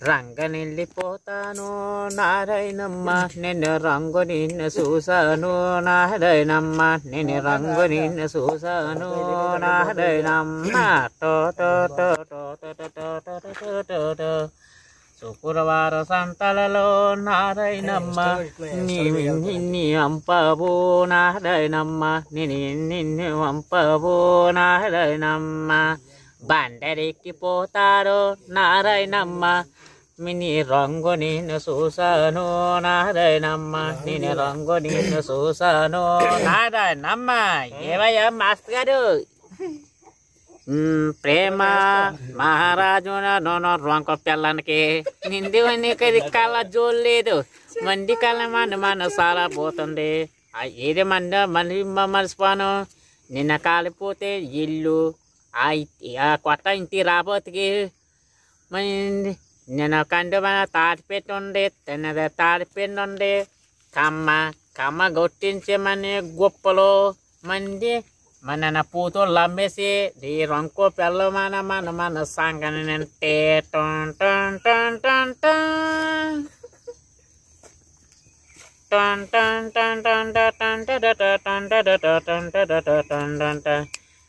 రంగని వెళ్ళిపోతాను నారాయణమ్మ నేను రంగు నిన్ను చూసాను నారాయణమ్మ నేను రంగు నిన్ను చూసాను నారాయణమ్మ శుక్రవార సంతలలో నారాయణమ్మ నిన్ని అంపవు నారాయణమ్మ నిన్ను అంపవు నారాయణమ్మ బండరెక్కిపోతారు నారాయణమ్మ మిని రంగు నిన్ను చూసాను నారాయణమ్మ నేను రంగు నిన్ను చూసాను నారాయణమ్మ ఏవయ్యా మాస్టర్ గారు ప్రేమ మహారాజు నోనో రొంక పిల్లనికి నింది కళ్ళ జోలు లేదు మంది కళ్ళ మన చాలా పోతుంది ఏది మళ్ళీ మర్చిపోను నిన్న కాలిపోతే ఇల్లు ఆ కొత్త ఇంటి రాబోతుకి నేను కండు మన తాటిపెట్టి ఉండే తిన్నది తాటిపెట్టి ఉండే కమ్మ కొట్టించమని గొప్పలు మంది మన పూతులు అమ్మేసి ఈ రంకు పిల్ల మన సంగని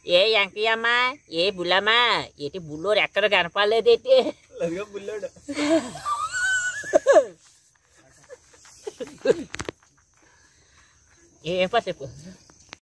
ఏ అంకయ్యమ్మా ఏ బుల్లమ్మా ఏటి బుల్లోడు ఎక్కడ కనపడలేదేటి బుల్లోడు ఏం పసేపు